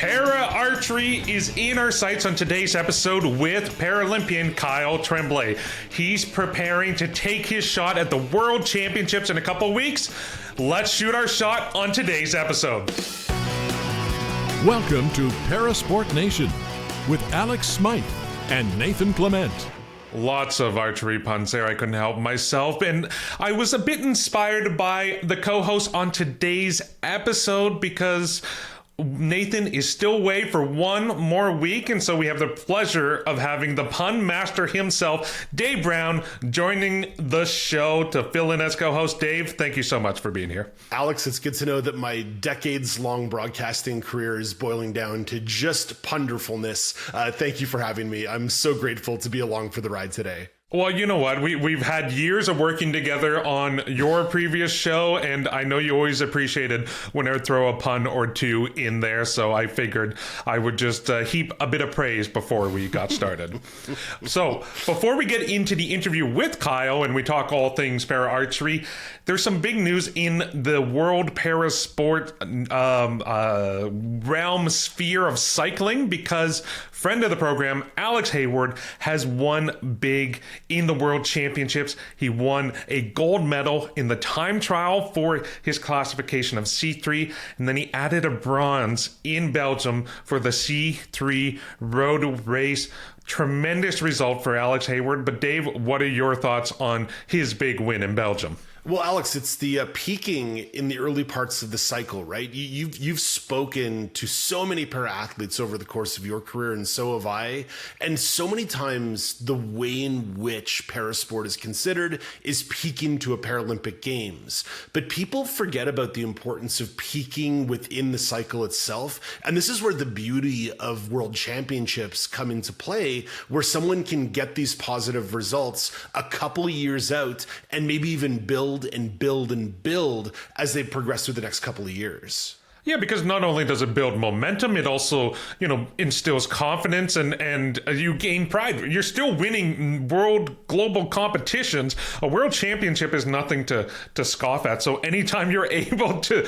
Archery is in our sights on today's episode with Paralympian Kyle Tremblay. He's preparing to take his shot at the World Championships in a couple weeks. Let's shoot our shot on today's episode. Welcome to Parasport Nation with Alex Smyth and Nathan Clement. Lots of archery puns there. I couldn't help myself. And I was a bit inspired by the co-host on today's episode because Nathan is still away for one more week, and so we have the pleasure of having the pun master himself, Dave Brown, joining the show to fill in as co-host. Dave, thank you so much for being here. Alex, it's good to know that my decades-long broadcasting career is boiling down to just punderfulness. Thank you for having me. I'm so grateful to be along for the ride today. Well, you know what? We've had years of working together on your previous show, and I know you always appreciated when I would throw a pun or two in there, so I figured I would just heap a bit of praise before we got started. So, before we get into the interview with Kyle and we talk all things para-archery, there's some big news in the world parasport realm sphere of cycling because friend of the program, Alex Hayward, has won big in the World Championships. He won a gold medal in the time trial for his classification of C3, and then he added a bronze in Belgium for the C3 road race. Tremendous result for Alex Hayward. But Dave, what are your thoughts on his big win in Belgium? Well, Alex, it's the peaking in the early parts of the cycle, right? You've spoken to so many para athletes over the course of your career, and so have I. And so many times, the way in which parasport is considered is peaking to a Paralympic Games. But people forget about the importance of peaking within the cycle itself. And this is where the beauty of World Championships come into play, where someone can get these positive results a couple years out and maybe even build as they progress through the next couple of years. Yeah, because not only does it build momentum, it also, instills confidence and you gain pride. You're still winning global competitions. A world championship is nothing to scoff at. So anytime you're able to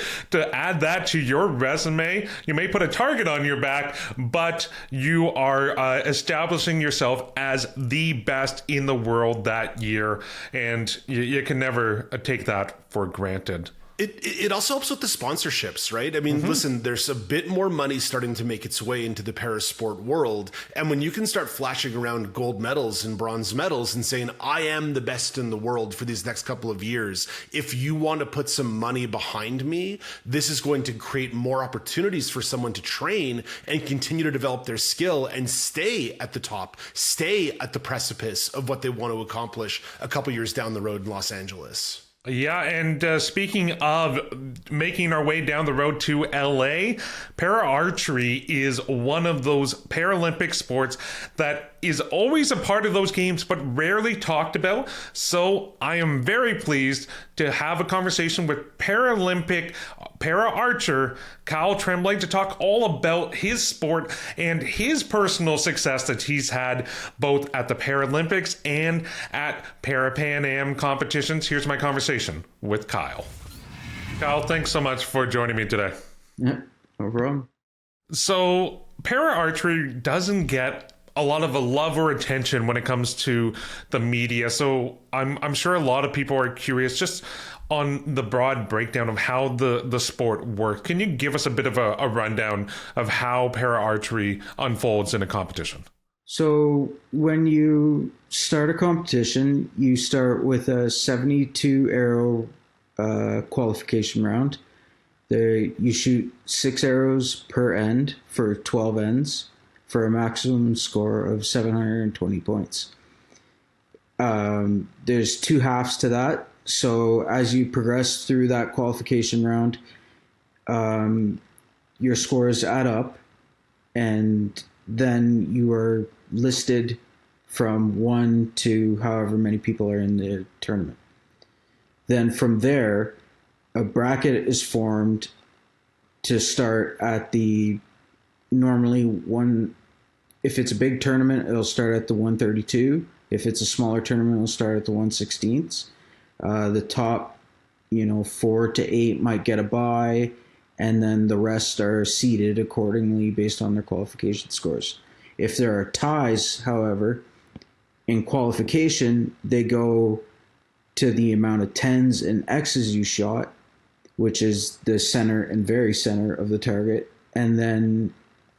add that to your resume, you may put a target on your back, but you are establishing yourself as the best in the world that year. And you can never take that for granted. It also helps with the sponsorships, right? I mean, listen, there's a bit more money starting to make its way into the parasport world. And when you can start flashing around gold medals and bronze medals and saying, I am the best in the world for these next couple of years, if you want to put some money behind me, this is going to create more opportunities for someone to train and continue to develop their skill and stay at the top, stay at the precipice of what they want to accomplish a couple years down the road in Los Angeles. Yeah, and speaking of making our way down the road to LA, para-archery is one of those Paralympic sports that is always a part of those games, but rarely talked about. So I am very pleased to have a conversation with Paralympic para-archer Kyle Tremblay to talk all about his sport and his personal success that he's had both at the Paralympics and at Parapan Am competitions. Here's my conversation with Kyle. Kyle, thanks so much for joining me today. Yeah, no problem. So para-archery doesn't get a lot of love or attention when it comes to the media. So I'm sure a lot of people are curious just on the broad breakdown of how the sport works. Can you give us a bit of a rundown of how para-archery unfolds in a competition? So when you start a competition, you start with a 72 arrow qualification round. You shoot 6 arrows per end for 12 ends for a maximum score of 720 points. There's 2 halves to that. So as you progress through that qualification round, your scores add up, and then you are listed from 1 to however many people are in the tournament. Then from there, a bracket is formed to start at the normally one. If it's a big tournament, it'll start at the 132. If it's a smaller tournament, it'll start at the 116ths. The top, 4 to 8 might get a bye, and then the rest are seeded accordingly based on their qualification scores. If there are ties, however, in qualification, they go to the amount of 10s and X's you shot, which is the center and very center of the target. And then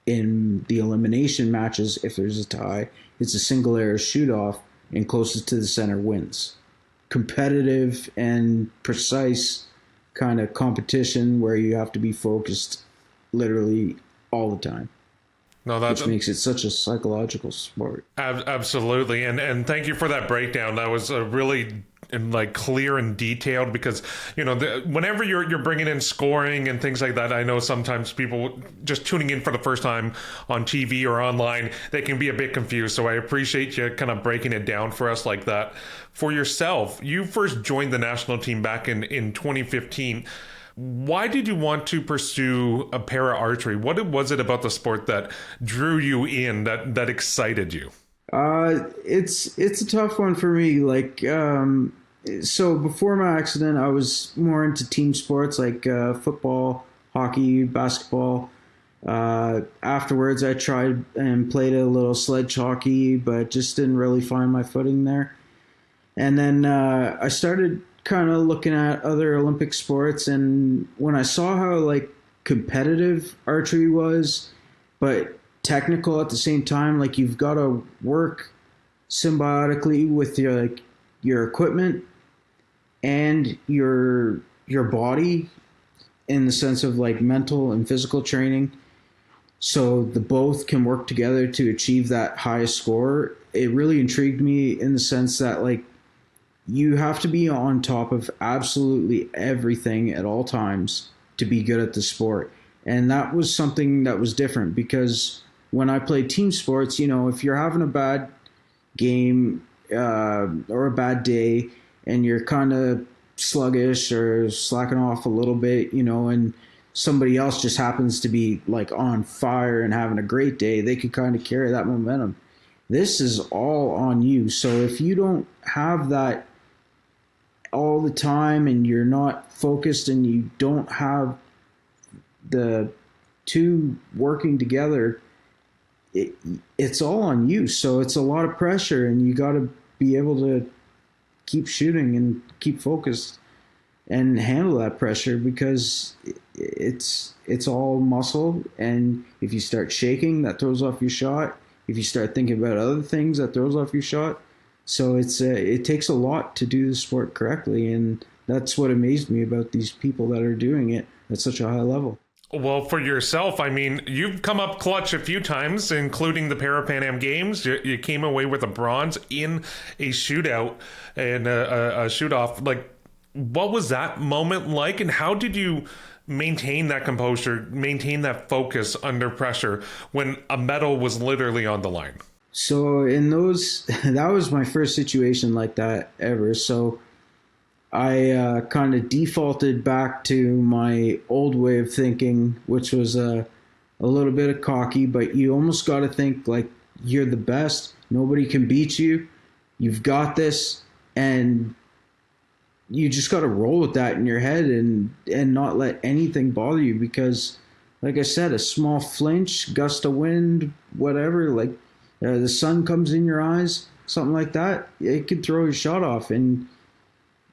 in the elimination matches, if there's a tie, it's a single arrow shoot off, and closest to the center wins. Competitive and precise kind of competition where you have to be focused literally all the time. No, which makes it such a psychological sport. Absolutely, and thank you for that breakdown. That was a really clear and detailed, because whenever you're bringing in scoring and things like that, I know sometimes people just tuning in for the first time on TV or online, they can be a bit confused. So I appreciate you kind of breaking it down for us like that. For yourself, you first joined the national team back in 2015. Why did you want to pursue a para archery? What was it about the sport that drew you in, that excited you? It's a tough one for me. So before my accident, I was more into team sports like football, hockey, basketball. Afterwards, I tried and played a little sledge hockey, but just didn't really find my footing there. And then I started kind of looking at other Olympic sports, and when I saw how competitive archery was, but technical at the same time, you've got to work symbiotically with your equipment and your body in the sense of mental and physical training, so the both can work together to achieve that highest score. It really intrigued me in the sense that you have to be on top of absolutely everything at all times to be good at the sport. And that was something that was different, because when I played team sports, if you're having a bad game or a bad day and you're kind of sluggish or slacking off a little bit, and somebody else just happens to be on fire and having a great day, they could kind of carry that momentum. This is all on you. So if you don't have that all the time and you're not focused and you don't have the two working together, it's all on you. So it's a lot of pressure, and you got to be able to keep shooting and keep focused and handle that pressure, because it's all muscle. And if you start shaking, that throws off your shot. If you start thinking about other things, that throws off your shot. So it takes a lot to do the sport correctly, and that's what amazed me about these people that are doing it at such a high level. Well, for yourself, I mean, you've come up clutch a few times, including the Parapan Am Games. You came away with a bronze in a shootout and a shoot-off. What was that moment like, and how did you maintain that composure, maintain that focus under pressure when a medal was literally on the line? So that was my first situation like that ever. So I kind of defaulted back to my old way of thinking, which was a little bit of cocky, but you almost got to think you're the best. Nobody can beat you. You've got this, and you just got to roll with that in your head and not let anything bother you, because, like I said, a small flinch, gust of wind, whatever, the sun comes in your eyes, something like that, it could throw your shot off. And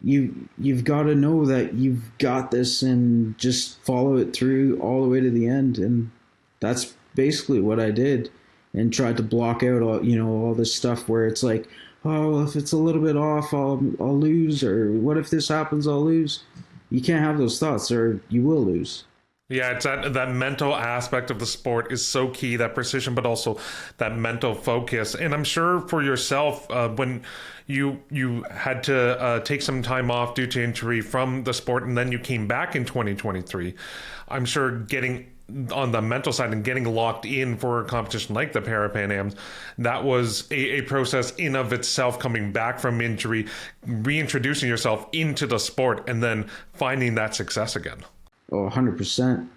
you've got to know that you've got this and just follow it through all the way to the end. And that's basically what I did, and tried to block out all this stuff where it's oh, well, if it's a little bit off, I'll lose, or what if this happens, I'll lose. You can't have those thoughts, or you will lose. Yeah, it's that mental aspect of the sport is so key, that precision, but also that mental focus. And I'm sure for yourself, when you had to take some time off due to injury from the sport, and then you came back in 2023, I'm sure getting on the mental side and getting locked in for a competition like the Parapan Ams, that was a process in of itself, coming back from injury, reintroducing yourself into the sport, and then finding that success again. Oh, 100%.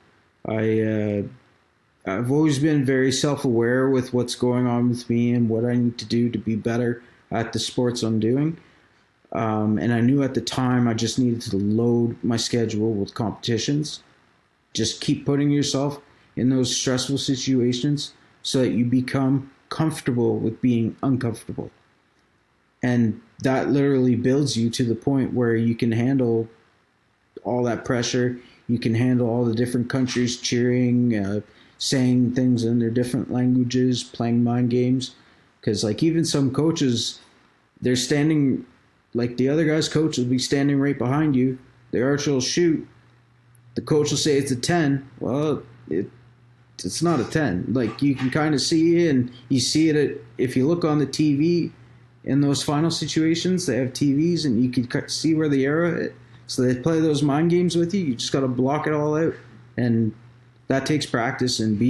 I've always been very self-aware with what's going on with me and what I need to do to be better at the sports I'm doing. And I knew at the time I just needed to load my schedule with competitions just keep putting yourself in those stressful situations so that you become comfortable with being uncomfortable. And that literally builds you to the point where you can handle all that pressure. You can handle all the different countries cheering, saying things in their different languages, playing mind games. Because like even some coaches, they're standing, like the other guy's coach will be standing right behind you. The archer will shoot. The coach will say it's a 10. Well, it's not a 10. Like you can kind of see it, and you see it if you look on the TV in those final situations. They have TVs, and you can see where the arrow is. So they play those mind games with you. You just got to block it all out, and that takes practice. And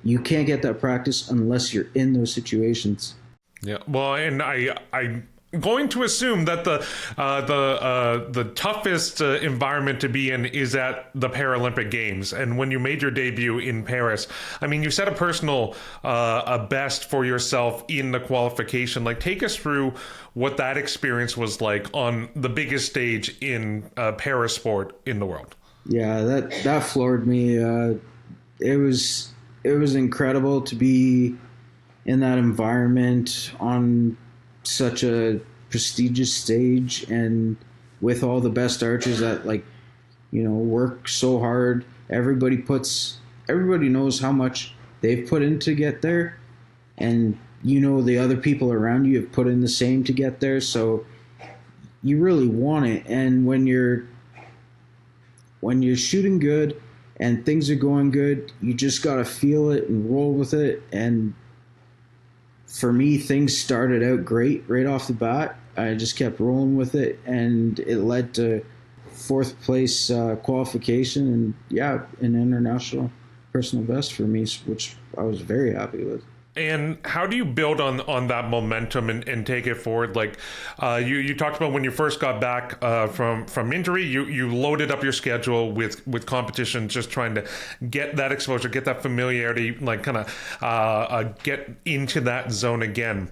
you can't get that practice unless you're in those situations. Yeah, well, and I'm going to assume that the toughest environment to be in is at the Paralympic Games. And when you made your debut in Paris, I mean, you set a personal a best for yourself in the qualification. Like, take us through what that experience was like on the biggest stage in para sport in the world. Yeah, that floored me. It was incredible to be in that environment on such a prestigious stage and with all the best archers that work so hard. Everybody knows how much they've put in to get there, and the other people around you have put in the same to get there, so you really want it. And when you're shooting good and things are going good, you just got to feel it and roll with it. And for me, things started out great right off the bat. I just kept rolling with it, and it led to fourth place qualification and, an international personal best for me, which I was very happy with. And how do you build on that momentum and take it forward? Like you talked about when you first got back from injury, you loaded up your schedule with competition, just trying to get that exposure, get that familiarity, like kind of get into that zone again.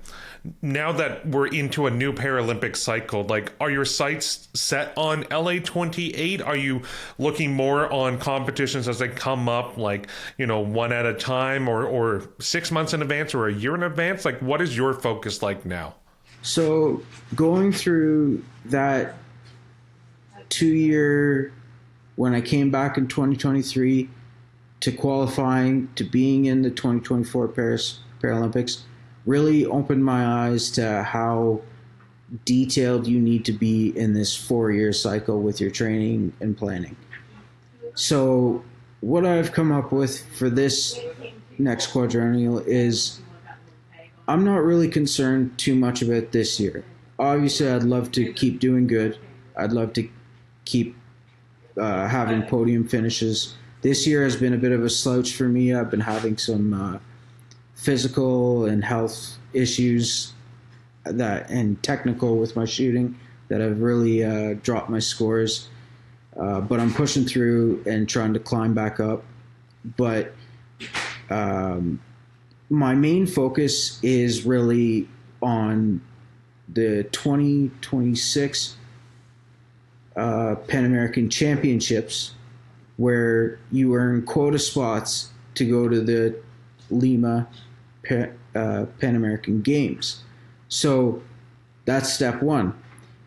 Now that we're into a new Paralympic cycle, like, are your sights set on LA 28? Are you looking more on competitions as they come up, like, one at a time or 6 months in advance or a year in advance? Like, what is your focus like now? So going through that 2-year, when I came back in 2023 to qualifying to being in the 2024 Paris Paralympics, really opened my eyes to how detailed you need to be in this 4-year cycle with your training and planning. So what I've come up with for this next quadrennial is I'm not really concerned too much about this year. Obviously, I'd love to keep doing good. I'd love to keep having podium finishes. This year has been a bit of a slouch for me. I've been having some physical and health issues and technical with my shooting that have really dropped my scores. But I'm pushing through and trying to climb back up. But my main focus is really on the 2026 Pan American Championships, where you earn quota spots to go to the Lima Pan American Games. So that's step one.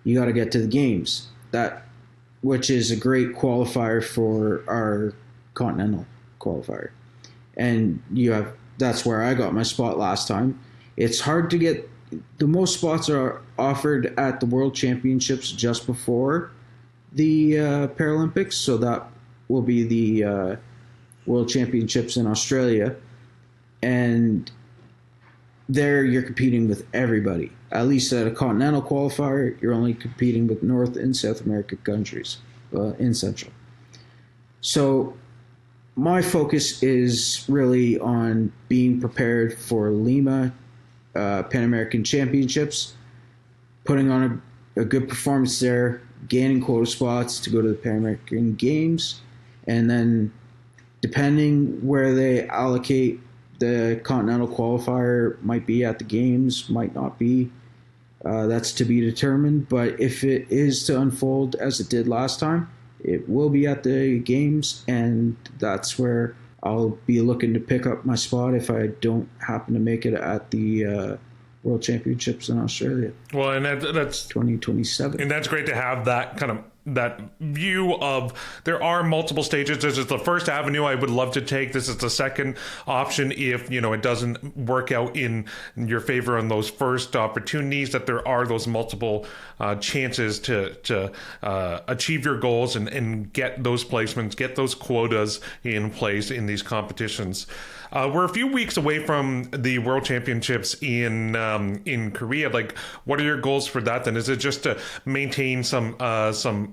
You got to get to the games, which is a great qualifier for our continental qualifier. And that's where I got my spot last time. It's hard to get. The most spots are offered at the World Championships just before the Paralympics, so that will be the World Championships in Australia. And there you're competing with everybody. At least at a continental qualifier, you're only competing with North and South American countries in Central. So my focus is really on being prepared for Lima Pan American Championships, putting on a good performance there, gaining quota spots to go to the Pan American Games, and then depending where they allocate the continental qualifier, might be at the games, might not be. That's to be determined. But if it is to unfold as it did last time, it will be at the games, and that's where I'll be looking to pick up my spot if I don't happen to make it at the World Championships in Australia. Well, and that's 2027. And that's great to have that kind of that view of there are multiple stages. This is the first avenue I would love to take. This is the second option if, it doesn't work out in your favor on those first opportunities, that there are those multiple chances to achieve your goals and get those placements, get those quotas in place in these competitions. We're a few weeks away from the World Championships in Korea. Like, what are your goals for that then? Is it just to maintain some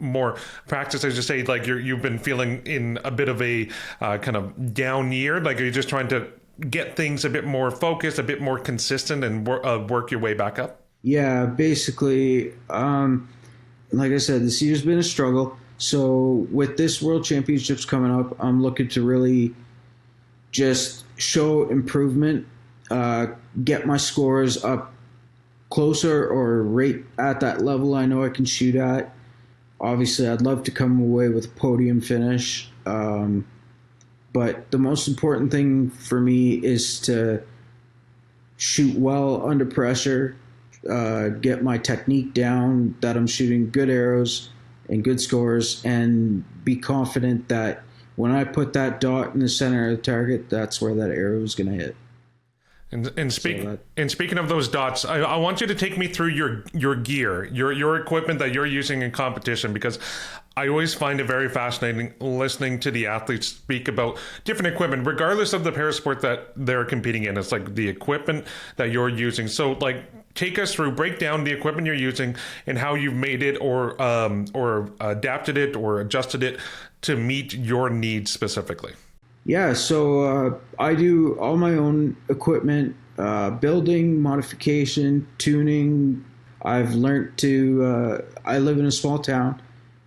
more practice, as you say, like you've been feeling in a bit of a kind of down year? Like, are you just trying to get things a bit more focused, a bit more consistent, and work your way back up? Yeah, basically, like I said, this year's been a struggle. So with this World Championships coming up, I'm looking to really just show improvement, get my scores up closer or right at that level I know I can shoot at. Obviously, I'd love to come away with a podium finish. But the most important thing for me is to shoot well under pressure, get my technique down, that I'm shooting good arrows and good scores, and be confident that when I put that dot in the center of the target, that's where that arrow is going to hit. And speaking of those dots, I want you to take me through your gear, your equipment that you're using in competition, because I always find it very fascinating listening to the athletes speak about different equipment, regardless of the parasport that they're competing in. It's like the equipment that you're using. So, like, take us through, break down the equipment you're using and how you've made it or adapted it or adjusted it to meet your needs specifically. Yeah, so I do all my own equipment, building, modification, tuning. I've learned to, I live in a small town,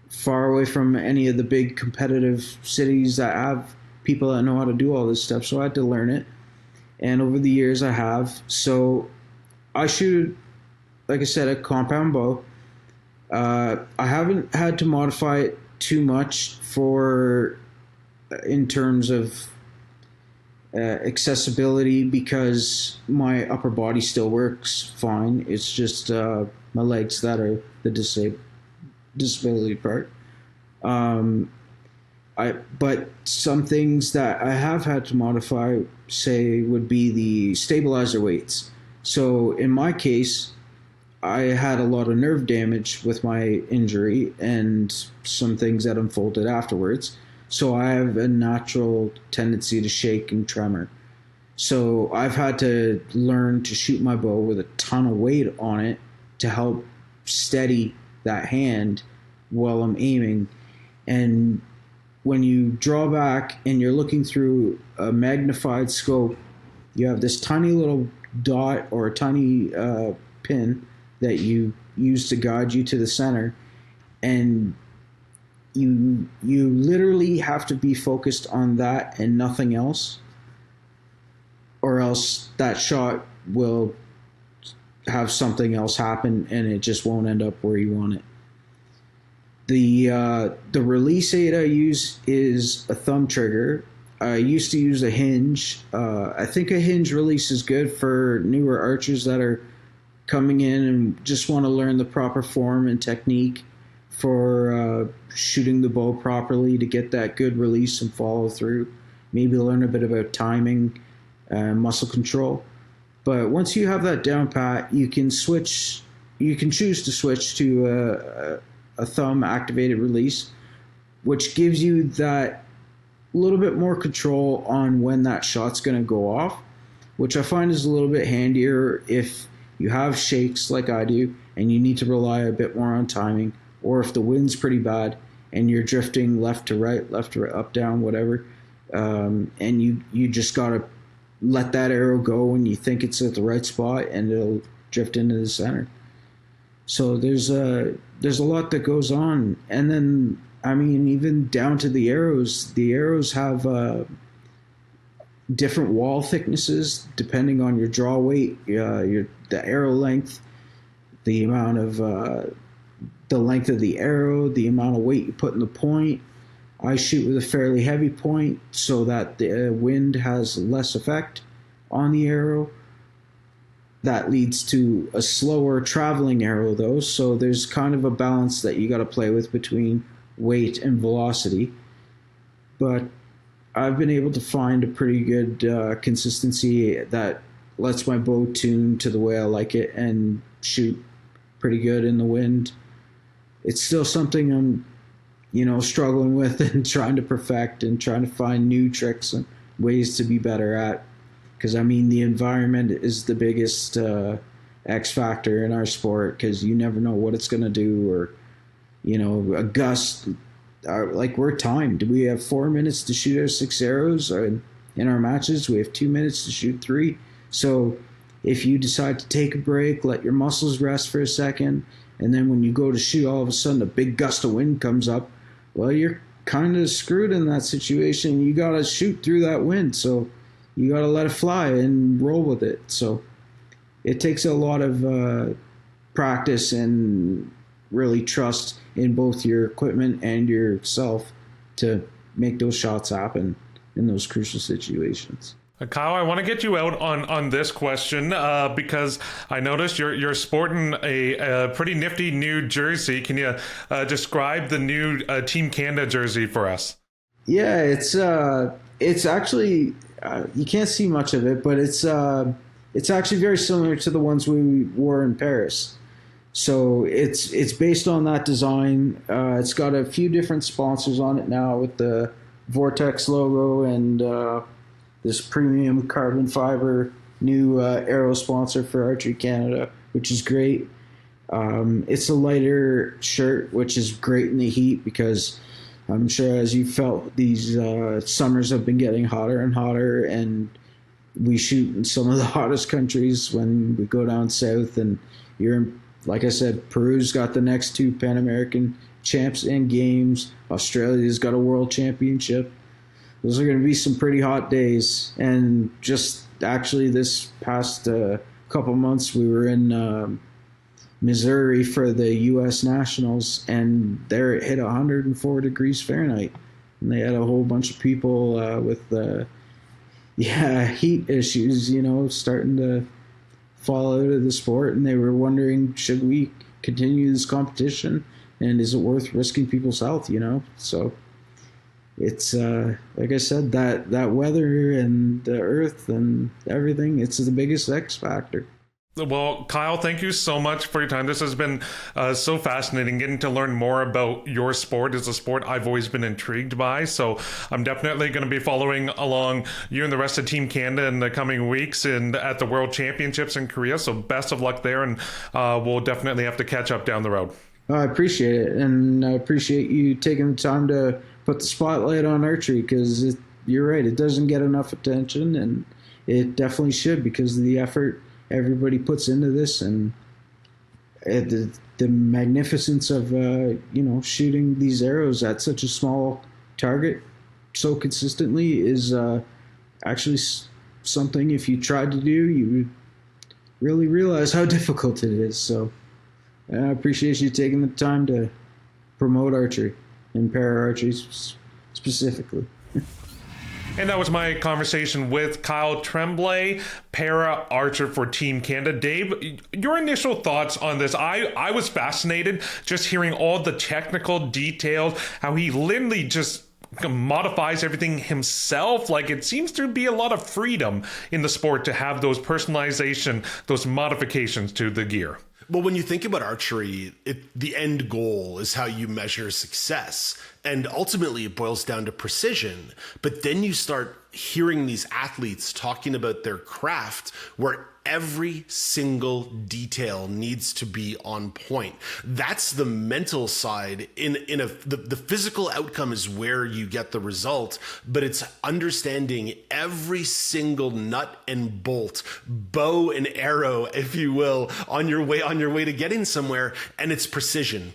far away from any of the big competitive cities that have people that know how to do all this stuff, so I had to learn it. And over the years I have. So I shoot, like I said, a compound bow. I haven't had to modify it too much in terms of accessibility, because my upper body still works fine. It's just my legs that are the disability part. But some things that I have had to modify, say, would be the stabilizer weights. So in my case, I had a lot of nerve damage with my injury and some things that unfolded afterwards. So I have a natural tendency to shake and tremor. So I've had to learn to shoot my bow with a ton of weight on it to help steady that hand while I'm aiming. And when you draw back and you're looking through a magnified scope, you have this tiny little dot or a tiny pin that you use to guide you to the center, and you literally have to be focused on that and nothing else, or else that shot will have something else happen and it just won't end up where you want it. The release aid I use is a thumb trigger. I used to use a hinge. I think a hinge release is good for newer archers that are coming in and just want to learn the proper form and technique for shooting the bow properly to get that good release and follow through. Maybe learn a bit about timing and muscle control. But once you have that down pat, you can choose to switch to a thumb activated release, which gives you that little bit more control on when that shot's going to go off, which I find is a little bit handier if you have shakes like I do and you need to rely a bit more on timing, or if the wind's pretty bad and you're drifting left to right, up, down, whatever, and you just got to let that arrow go when you think it's at the right spot and it'll drift into the center. So there's a lot that goes on. And then, I mean, even down to the arrows have different wall thicknesses depending on your draw weight, the arrow length, the amount of the length of the arrow, the amount of weight you put in the point. I shoot with a fairly heavy point so that the wind has less effect on the arrow. That leads to a slower traveling arrow, though, so there's kind of a balance that you got to play with between weight and velocity. But I've been able to find a pretty good consistency that lets my bow tune to the way I like it and shoot pretty good in the wind. It's still something I'm struggling with and trying to perfect and trying to find new tricks and ways to be better at. Because, the environment is the biggest X factor in our sport, because you never know what it's going to do, or, a gust. We're timed. We have 4 minutes to shoot our 6 arrows. In our matches, we have 2 minutes to shoot 3. So if you decide to take a break, let your muscles rest for a second, and then when you go to shoot, all of a sudden a big gust of wind comes up, well, you're kind of screwed in that situation. You got to shoot through that wind, so you got to let it fly and roll with it. So it takes a lot of practice and really trust in both your equipment and yourself to make those shots happen in those crucial situations. Kyle, I want to get you out on this question because I noticed you're sporting a pretty nifty new jersey. Can you describe the new Team Canada jersey for us? Yeah, it's actually you can't see much of it, but it's actually very similar to the ones we wore in Paris. So it's based on that design. It's got a few different sponsors on it now with the Vortex logo and this premium carbon fiber new arrow sponsor for Archery Canada, which is great. It's a lighter shirt, which is great in the heat, because I'm sure, as you felt, these summers have been getting hotter and hotter, and we shoot in some of the hottest countries when we go down south. And like I said, Peru's got the next 2 Pan American champs and games. Australia's got a world championship. Those are going to be some pretty hot days. And just actually this past couple months, we were in Missouri for the U.S. Nationals, and there it hit 104 degrees Fahrenheit. And they had a whole bunch of people with heat issues, starting to fall out of the sport. And they were wondering, should we continue this competition? And is it worth risking people's health, So it's, like I said, that weather and the earth and everything, it's the biggest X factor. Well, Kyle, thank you so much for your time. This has been so fascinating, getting to learn more about your sport. It's a sport I've always been intrigued by. So I'm definitely going to be following along you and the rest of Team Canada in the coming weeks and at the World Championships in Korea. So best of luck there, and we'll definitely have to catch up down the road. I appreciate it, and I appreciate you taking the time to put the spotlight on archery, because you're right, it doesn't get enough attention, and it definitely should, because of the effort everybody puts into this, and the magnificence of shooting these arrows at such a small target so consistently is actually something, if you tried to do, you would really realize how difficult it is. So I appreciate you taking the time to promote archery and para archery specifically. And that was my conversation with Kyle Tremblay, para archer for Team Canada. Dave, your initial thoughts on this? I was fascinated just hearing all the technical details, how he literally just modifies everything himself. Like, it seems to be a lot of freedom in the sport to have those personalization, those modifications to the gear. Well, when you think about archery, the end goal is how you measure success. And ultimately, it boils down to precision. But then you start hearing these athletes talking about their craft, where every single detail needs to be on point. That's the mental side. The physical outcome is where you get the result, but it's understanding every single nut and bolt, bow and arrow, if you will, on your way to getting somewhere. And it's precision,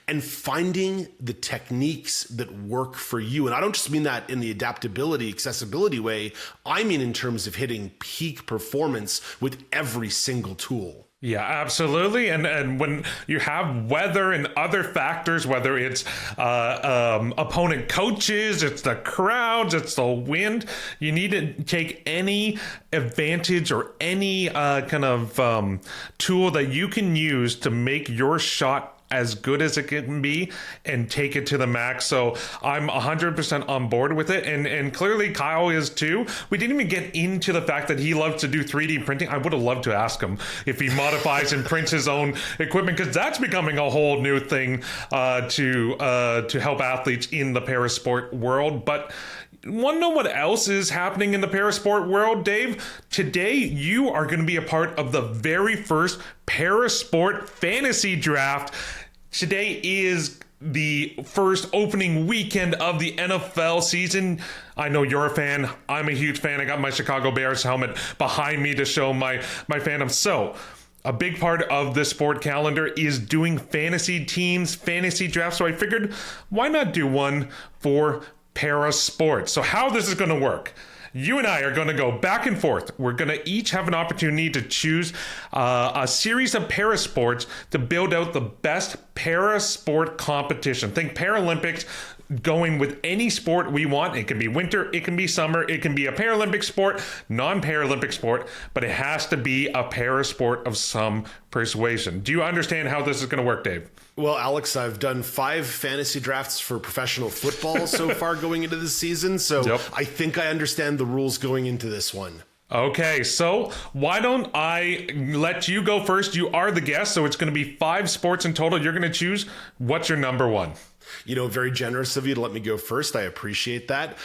and finding the techniques that work for you. And I don't just mean that in the adaptability, accessibility way. I mean in terms of hitting peak performance with every single tool. Yeah, absolutely. And when you have weather and other factors, whether it's opponent coaches, it's the crowds, it's the wind, you need to take any advantage or any kind of tool that you can use to make your shot as good as it can be and take it to the max. So I'm 100% on board with it. And clearly Kyle is too. We didn't even get into the fact that he loves to do 3D printing. I would have loved to ask him if he modifies and prints his own equipment, because that's becoming a whole new thing to help athletes in the parasport world. But want to know what else is happening in the parasport world, Dave? Today, you are going to be a part of the very first parasport fantasy draft. Today is the first opening weekend of the NFL season. I know you're a fan. I'm a huge fan. I got my Chicago Bears helmet behind me to show my fandom. So, a big part of this sport calendar is doing fantasy teams, fantasy drafts. So I figured, why not do one for para sports? So how this is going to work: you and I are going to go back and forth. We're going to each have an opportunity to choose a series of para sports to build out the best para sport competition. Think Paralympics, going with any sport we want. It can be winter, it can be summer, it can be a Paralympic sport, non-Paralympic sport, but it has to be a para sport of some persuasion. Do you understand how this is going to work, Dave? Well, Alex, I've done 5 fantasy drafts for professional football so far going into this season, so yep. I think I understand the rules going into this one. Okay, so why don't I let you go first? You are the guest, so it's going to be 5 sports in total. You're going to choose. What's your number one? You know, very generous of you to let me go first. I appreciate that.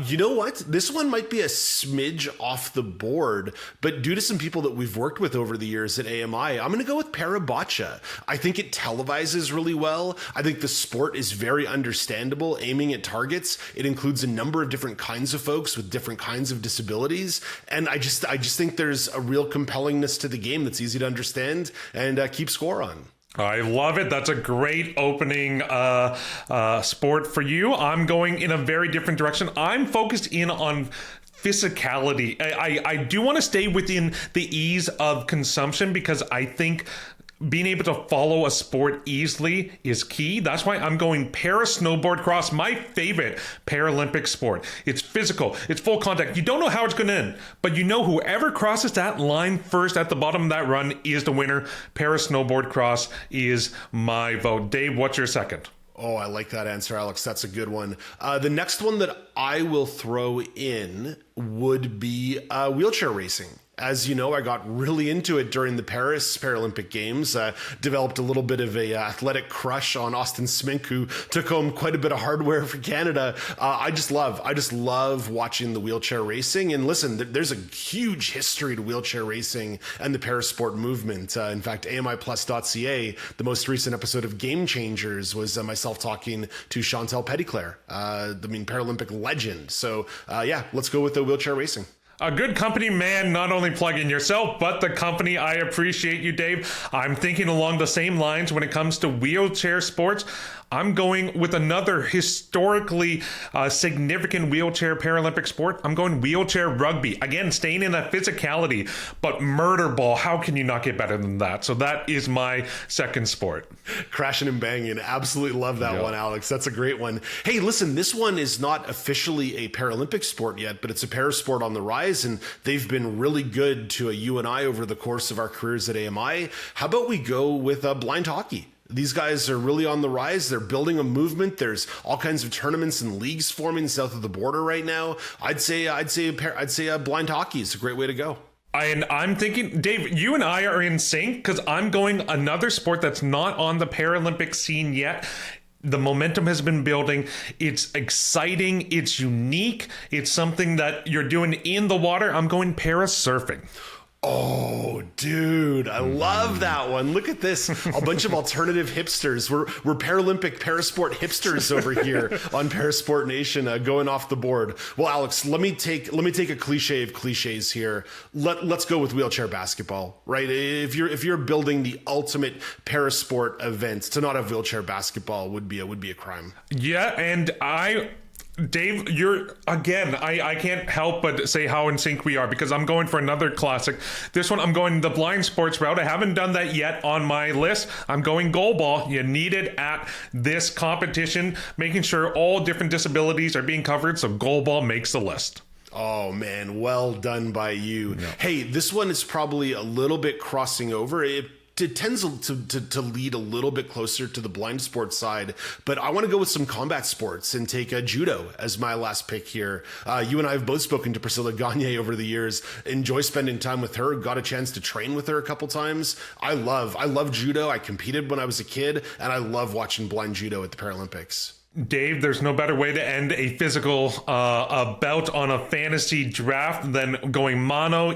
You know what? This one might be a smidge off the board, but due to some people that we've worked with over the years at AMI, I'm going to go with Paraboccia. I think it televises really well. I think the sport is very understandable, aiming at targets. It includes a number of different kinds of folks with different kinds of disabilities. And I just think there's a real compellingness to the game that's easy to understand and keep score on. I love it. That's a great opening sport for you. I'm going in a very different direction. I'm focused in on physicality. I do want to stay within the ease of consumption, because I think being able to follow a sport easily is key. That's why I'm going para snowboard cross, my favorite Paralympic sport. It's physical, it's full contact. You don't know how it's going to end, but you know whoever crosses that line first at the bottom of that run is the winner. Para snowboard cross is my vote. Dave, what's your second? Oh, I like that answer, Alex. That's a good one. The next one that I will throw in would be wheelchair racing. As you know, I got really into it during the Paris Paralympic Games, developed a little bit of a athletic crush on Austin Smyth, who took home quite a bit of hardware for Canada. I just love watching the wheelchair racing. And listen, there's a huge history to wheelchair racing and the parasport movement. In fact, AMIplus.ca, the most recent episode of Game Changers, was myself talking to Chantal Petitclerc, Paralympic legend. So yeah, let's go with the wheelchair racing. A good company man, not only plugging yourself, but the company. I appreciate you, Dave. I'm thinking along the same lines when it comes to wheelchair sports. I'm going with another historically significant wheelchair Paralympic sport. I'm going wheelchair rugby. Again, staying in that physicality, but murder ball. How can you not get better than that? So that is my second sport. Crashing and banging. Absolutely love that one, Alex. That's a great one. Hey, listen, this one is not officially a Paralympic sport yet, but it's a parasport on the rise, and they've been really good to you and I over the course of our careers at AMI. How about we go with blind hockey? These guys are really on the rise. They're building a movement. There's all kinds of tournaments and leagues forming south of the border right now. I'd say blind hockey is a great way to go. And I'm thinking, Dave, you and I are in sync, because I'm going another sport that's not on the Paralympic scene yet. The momentum has been building. It's exciting. It's unique. It's something that you're doing in the water. I'm going parasurfing. Oh, dude, I love that one. Look at this. A bunch of alternative hipsters. We're Paralympic parasport hipsters over here on Parasport Nation, going off the board. Well, Alex, let me take a cliche of cliches here. Let's go with wheelchair basketball, right? If you're building the ultimate parasport event, to not have wheelchair basketball would be a crime. Yeah, and Dave, you're again. I can't help but say how in sync we are, because I'm going for another classic. This one, I'm going the blind sports route. I haven't done that yet on my list. I'm going goalball. You need it at this competition, making sure all different disabilities are being covered. So goalball makes the list. Oh man, well done by you. Yeah. Hey, this one is probably a little bit crossing over. It tends to lead a little bit closer to the blind sports side, but I want to go with some combat sports and take judo as my last pick here. You and I have both spoken to Priscilla Gagne over the years. Enjoy spending time with her. Got a chance to train with her a couple times. I love judo. I competed when I was a kid, and I love watching blind judo at the Paralympics. Dave, there's no better way to end a physical bout on a fantasy draft than going mono.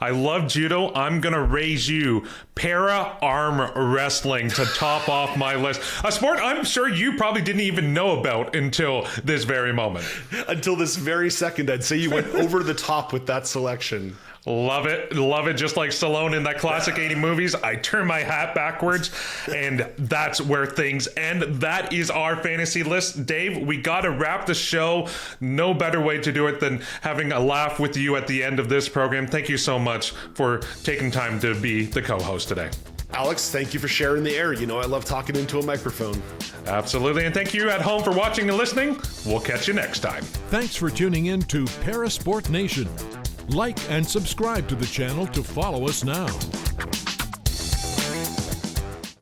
I love judo. I'm going to raise you para arm wrestling to top off my list. A sport I'm sure you probably didn't even know about until this very moment. Until this very second, I'd say you went over the top with that selection. Love it. Just like Stallone in that classic 80 movies. I turn my hat backwards, and that's where things end. That is our fantasy list. Dave, we got to wrap the show. No better way to do it than having a laugh with you at the end of this program. Thank you so much for taking time to be the co-host today. Alex, thank you for sharing the air. You know I love talking into a microphone. Absolutely. And thank you at home for watching and listening. We'll catch you next time. Thanks for tuning in to Parasport Nation. Like and subscribe to the channel to follow us now.